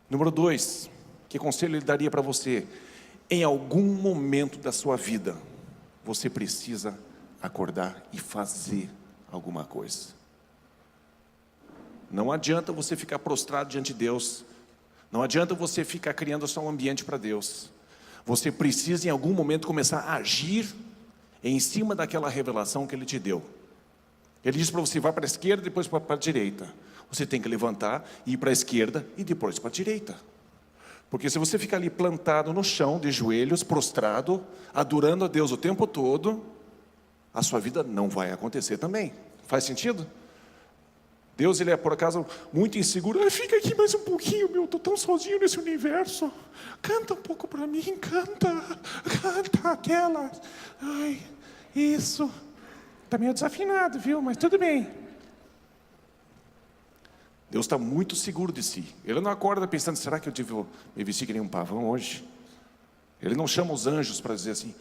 Número 2, que conselho ele daria para você? Em algum momento da sua vida, você precisa acordar e fazer alguma coisa. Não adianta você ficar prostrado diante de Deus, não adianta você ficar criando só um ambiente para Deus. Você precisa em algum momento começar a agir em cima daquela revelação que Ele te deu. Ele diz para você: vai para a esquerda, depois para a direita. Você tem que levantar, ir para a esquerda e depois para a direita. Porque se você ficar ali plantado no chão, de joelhos, prostrado, adorando a Deus o tempo todo, a sua vida não vai acontecer também. Faz sentido? Deus, Ele é por acaso muito inseguro. Fica aqui mais um pouquinho, meu, estou tão sozinho nesse universo. Canta um pouco para mim, canta aquela. Ai, isso. Está meio desafinado, viu? Mas tudo bem. Deus está muito seguro de si. Ele não acorda pensando: será que eu devo me vestir que nem um pavão hoje? Ele não chama os anjos para dizer assim: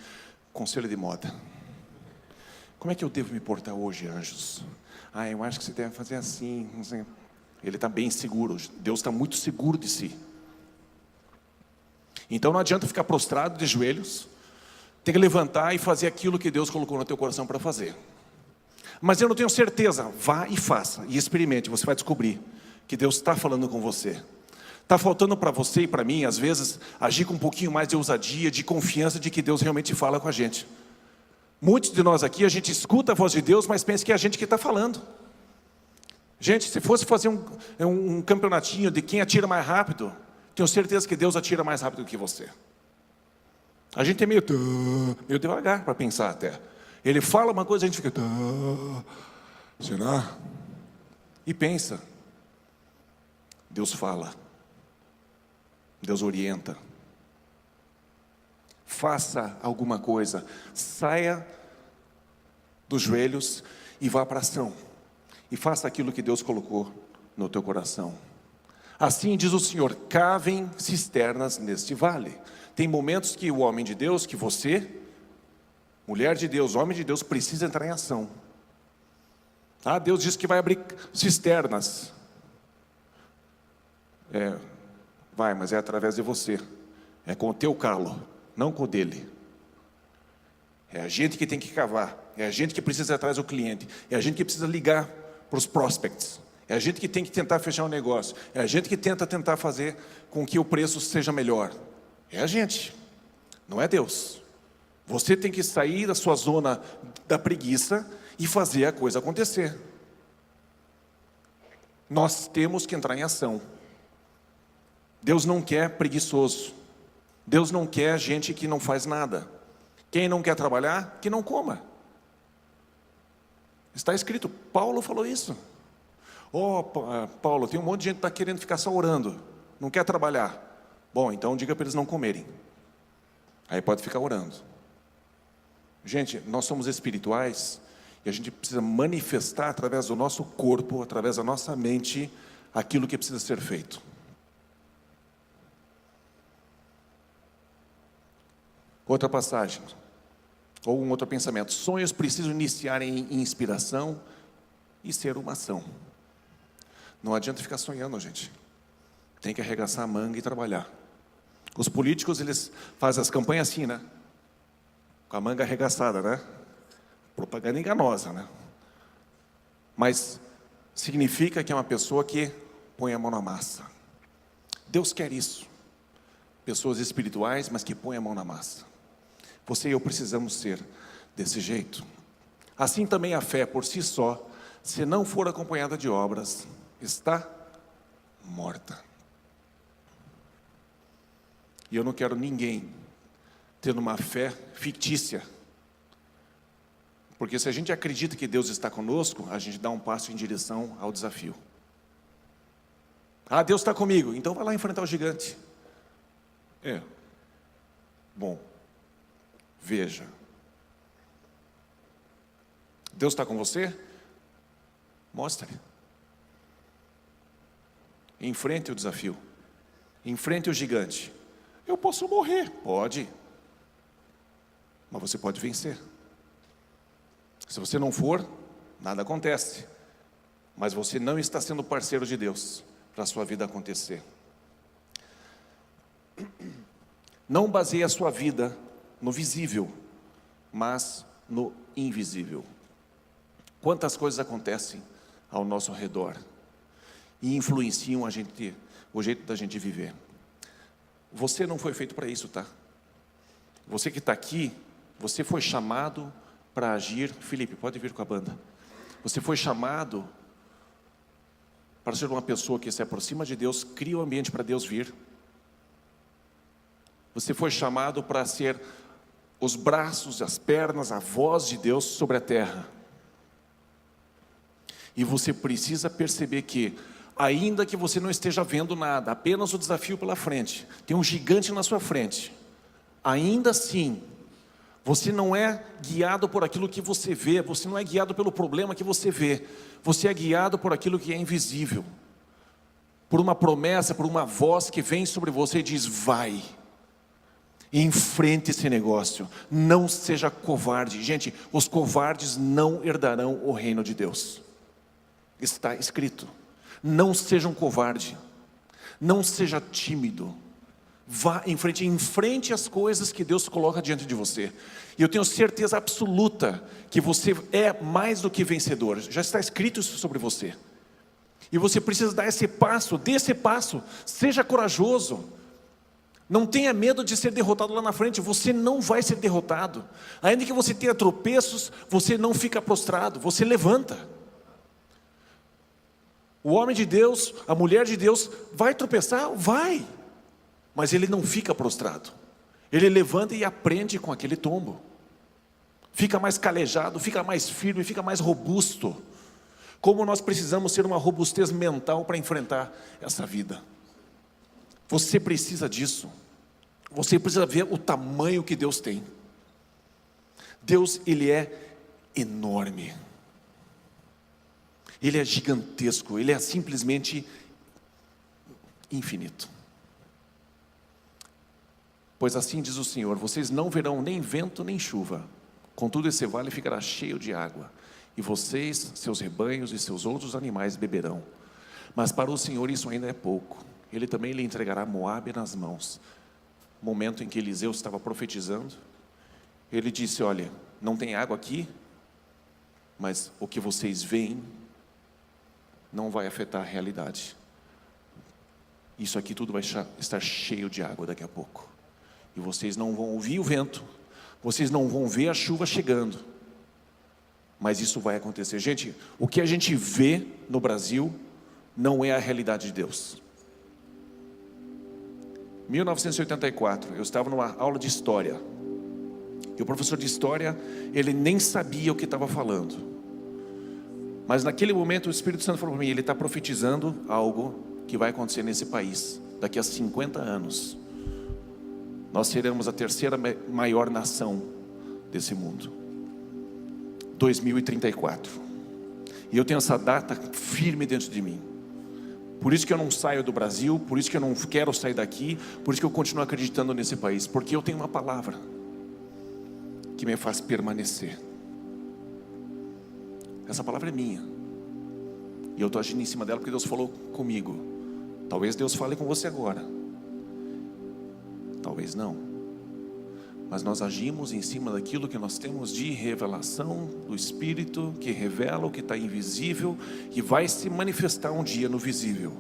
conselho de moda. Como é que eu devo me portar hoje, anjos? Eu acho que você deve fazer assim, não sei. Ele está bem seguro. Deus está muito seguro de si. Então não adianta ficar prostrado de joelhos. Tem que levantar e fazer aquilo que Deus colocou no teu coração para fazer. Mas eu não tenho certeza. Vá e faça, e experimente. Você vai descobrir que Deus está falando com você. Está faltando para você e para mim, às vezes, agir com um pouquinho mais de ousadia, de confiança de que Deus realmente fala com a gente. Muitos de nós aqui, a gente escuta a voz de Deus, mas pensa que é a gente que está falando. Gente, se fosse fazer um campeonatinho de quem atira mais rápido, tenho certeza que Deus atira mais rápido que você. A gente é meio devagar para pensar até. Ele fala uma coisa, a gente fica: será? E pensa. Deus fala. Deus orienta. Faça alguma coisa, saia dos joelhos e vá para a ação, e faça aquilo que Deus colocou no teu coração. Assim diz o Senhor: cavem cisternas neste vale. Tem momentos que o homem de Deus, que você, mulher de Deus, homem de Deus, precisa entrar em ação. Deus diz que vai abrir cisternas. Mas é através de você, é com o teu calo, não com o dele. É a gente que tem que cavar. É a gente que precisa ir atrás do cliente. É a gente que precisa ligar para os prospects. É a gente que tem que tentar fechar um negócio. É a gente que tentar fazer com que o preço seja melhor. É a gente, não é Deus. Você tem que sair da sua zona da preguiça e fazer a coisa acontecer. Nós temos que entrar em ação. Deus não quer preguiçoso. Deus não quer gente que não faz nada. Quem não quer trabalhar, que não coma. Está escrito, Paulo falou isso. Paulo, tem um monte de gente que está querendo ficar só orando, não quer trabalhar. Bom, então diga para eles não comerem. Aí pode ficar orando. Gente, nós somos espirituais e a gente precisa manifestar através do nosso corpo, através da nossa mente, aquilo que precisa ser feito. Outra passagem, ou um outro pensamento. Sonhos precisam iniciar em inspiração e ser uma ação. Não adianta ficar sonhando, gente. Tem que arregaçar a manga e trabalhar. Os políticos, eles fazem as campanhas assim, né? Com a manga arregaçada, né? Propaganda enganosa, né? Mas significa que é uma pessoa que põe a mão na massa. Deus quer isso. Pessoas espirituais, mas que põem a mão na massa. Você e eu precisamos ser desse jeito. Assim também a fé por si só, se não for acompanhada de obras, está morta. E eu não quero ninguém tendo uma fé fictícia. Porque se a gente acredita que Deus está conosco, a gente dá um passo em direção ao desafio. Ah, Deus está comigo, então vai lá enfrentar o gigante. Bom, veja. Deus está com você? Mostre. Enfrente o desafio. Enfrente o gigante. Eu posso morrer. Pode. Mas você pode vencer. Se você não for, nada acontece. Mas você não está sendo parceiro de Deus para a sua vida acontecer. Não baseie a sua vida no visível, mas no invisível. Quantas coisas acontecem ao nosso redor e influenciam o jeito da gente viver. Você não foi feito para isso, tá? Você que está aqui, você foi chamado para agir. Felipe, pode vir com a banda. Você foi chamado para ser uma pessoa que se aproxima de Deus, cria o ambiente para Deus vir. Você foi chamado para ser os braços, as pernas, a voz de Deus sobre a terra. E você precisa perceber que, ainda que você não esteja vendo nada, apenas o desafio pela frente, tem um gigante na sua frente, ainda assim, você não é guiado por aquilo que você vê, você não é guiado pelo problema que você vê, você é guiado por aquilo que é invisível, por uma promessa, por uma voz que vem sobre você e diz, vai. Enfrente esse negócio, não seja covarde. Gente, os covardes não herdarão o reino de Deus. Está escrito. Não seja um covarde, não seja tímido. Vá em frente, enfrente as coisas que Deus coloca diante de você. E eu tenho certeza absoluta que você é mais do que vencedor. Já está escrito isso sobre você. E você precisa dar esse passo, dê esse passo. Seja corajoso. Não tenha medo de ser derrotado lá na frente, você não vai ser derrotado. Ainda que você tenha tropeços, você não fica prostrado, você levanta. O homem de Deus, a mulher de Deus, vai tropeçar? Vai. Mas ele não fica prostrado. Ele levanta e aprende com aquele tombo. Fica mais calejado, fica mais firme, fica mais robusto. Como nós precisamos ter uma robustez mental para enfrentar essa vida. Você precisa disso. Você precisa ver o tamanho que Deus tem. Deus, Ele é enorme. Ele é gigantesco. Ele é simplesmente infinito. Pois assim diz o Senhor, vocês não verão nem vento nem chuva. Contudo esse vale ficará cheio de água. E vocês, seus rebanhos e seus outros animais beberão. Mas para o Senhor isso ainda é pouco. Ele também lhe entregará Moabe nas mãos. Momento em que Eliseu estava profetizando. Ele disse: olha, não tem água aqui, mas o que vocês veem não vai afetar a realidade. Isso aqui tudo vai estar cheio de água daqui a pouco. E vocês não vão ouvir o vento, vocês não vão ver a chuva chegando, mas isso vai acontecer. Gente, o que a gente vê no Brasil não é a realidade de Deus. 1984, eu estava numa aula de história, e o professor de história, ele nem sabia o que estava falando, mas naquele momento o Espírito Santo falou para mim: ele está profetizando algo que vai acontecer nesse país, daqui a 50 anos, nós seremos a terceira maior nação desse mundo, 2034, e eu tenho essa data firme dentro de mim. Por isso que eu não saio do Brasil, por isso que eu não quero sair daqui, por isso que eu continuo acreditando nesse país, porque eu tenho uma palavra que me faz permanecer. Essa palavra é minha, e eu estou agindo em cima dela porque Deus falou comigo. Talvez Deus fale com você agora, talvez não, mas nós agimos em cima daquilo que nós temos de revelação do Espírito, que revela o que está invisível e vai se manifestar um dia no visível.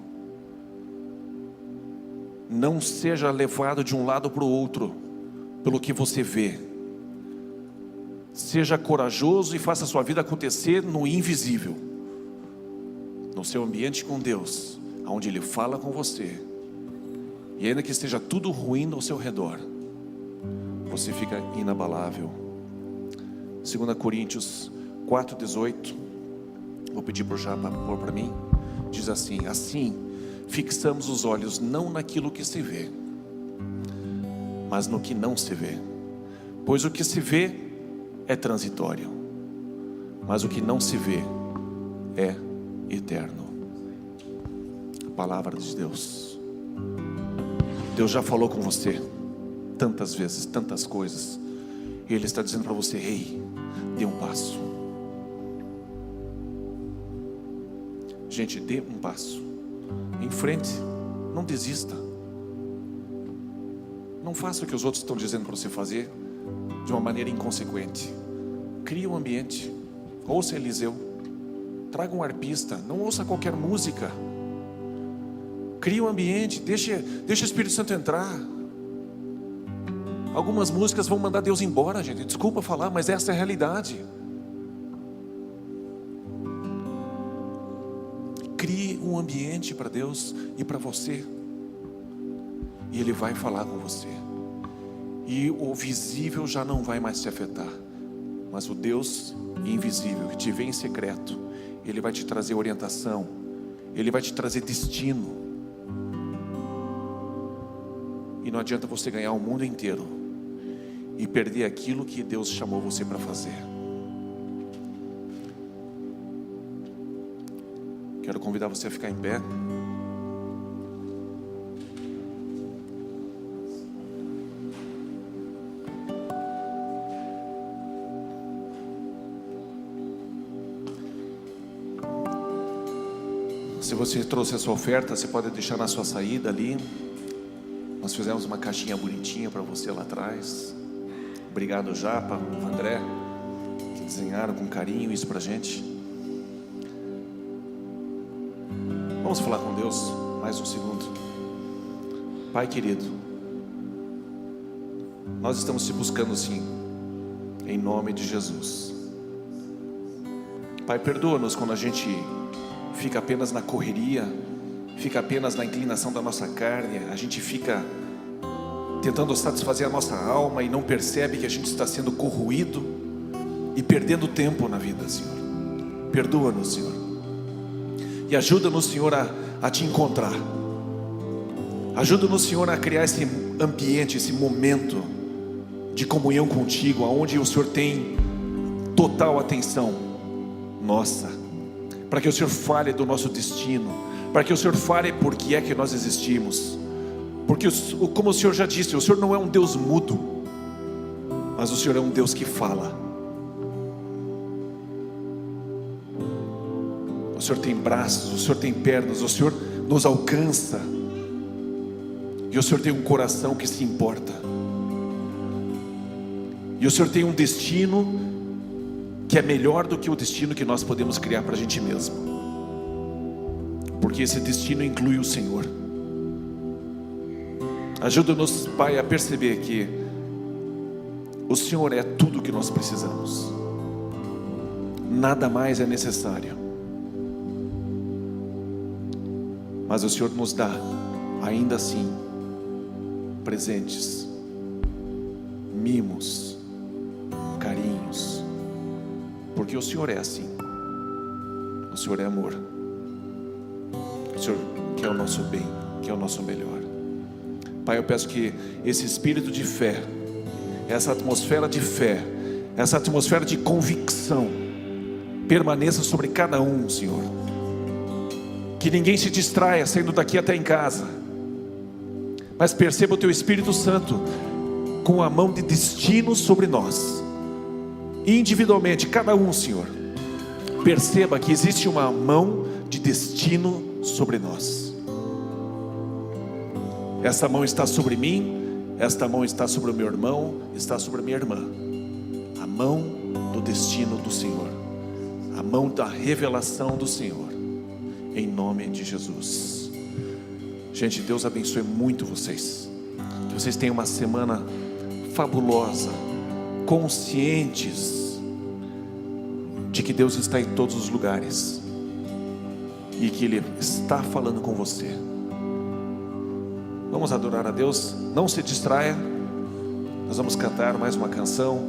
Não seja levado de um lado para o outro pelo que você vê. Seja corajoso e faça a sua vida acontecer no invisível, no seu ambiente com Deus, onde Ele fala com você, e ainda que esteja tudo ruim ao seu redor, você fica inabalável. 2 Coríntios 4,18, vou pedir para o Japa pôr para mim, diz assim: assim fixamos os olhos não naquilo que se vê, mas no que não se vê, pois o que se vê é transitório, mas o que não se vê é eterno. A palavra de Deus. Deus já falou com você tantas vezes, tantas coisas, e Ele está dizendo para você: ei, dê um passo. Gente, dê um passo em frente, não desista, não faça o que os outros estão dizendo para você fazer de uma maneira inconsequente. Crie um ambiente, ouça Eliseu, traga um arpista, não ouça qualquer música. Crie um ambiente, deixa o Espírito Santo entrar. Algumas músicas vão mandar Deus embora, gente, desculpa falar, mas essa é a realidade. Crie um ambiente para Deus e para você, e Ele vai falar com você, e o visível já não vai mais te afetar, mas o Deus invisível que te vê em secreto, Ele vai te trazer orientação, Ele vai te trazer destino. E não adianta você ganhar o mundo inteiro e perder aquilo que Deus chamou você para fazer. Quero convidar você a ficar em pé. Se você trouxe a sua oferta, você pode deixar na sua saída ali. Nós fizemos uma caixinha bonitinha para você lá atrás. Obrigado, Japa, André, que desenharam com carinho isso para a gente. Vamos falar com Deus mais um segundo. Pai querido, nós estamos te buscando sim, em nome de Jesus. Pai, perdoa-nos quando a gente fica apenas na correria, fica apenas na inclinação da nossa carne, a gente fica tentando satisfazer a nossa alma e não percebe que a gente está sendo corroído e perdendo tempo na vida, Senhor. Perdoa-nos, Senhor, e ajuda-nos, Senhor, a te encontrar. Ajuda-nos, Senhor, a criar esse ambiente, esse momento de comunhão contigo, onde o Senhor tem total atenção nossa, para que o Senhor fale do nosso destino, para que o Senhor fale por que é que nós existimos, porque como o Senhor já disse, o Senhor não é um Deus mudo, mas o Senhor é um Deus que fala. O Senhor tem braços, o Senhor tem pernas, o Senhor nos alcança, e o Senhor tem um coração que se importa. E o Senhor tem um destino que é melhor do que o destino que nós podemos criar para a gente mesmo, porque esse destino inclui o Senhor. Ajuda-nos, Pai, a perceber que o Senhor é tudo o que nós precisamos, nada mais é necessário. Mas o Senhor nos dá, ainda assim, presentes, mimos, carinhos, porque o Senhor é assim. O Senhor é amor. O Senhor quer o nosso bem, quer o nosso melhor. Pai, eu peço que esse espírito de fé, essa atmosfera de fé, essa atmosfera de convicção permaneça sobre cada um, Senhor. Que ninguém se distraia saindo daqui até em casa, mas perceba o Teu Espírito Santo com a mão de destino sobre nós, individualmente, cada um, Senhor. Perceba que existe uma mão de destino sobre nós. Essa mão está sobre mim, esta mão está sobre o meu irmão, está sobre a minha irmã. A mão do destino do Senhor, a mão da revelação do Senhor, em nome de Jesus. Gente, Deus abençoe muito vocês, que vocês tenham uma semana fabulosa, conscientes de que Deus está em todos os lugares e que Ele está falando com você. Vamos adorar a Deus, não se distraia. Nós vamos cantar mais uma canção.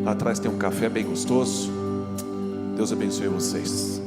Lá atrás tem um café bem gostoso. Deus abençoe vocês.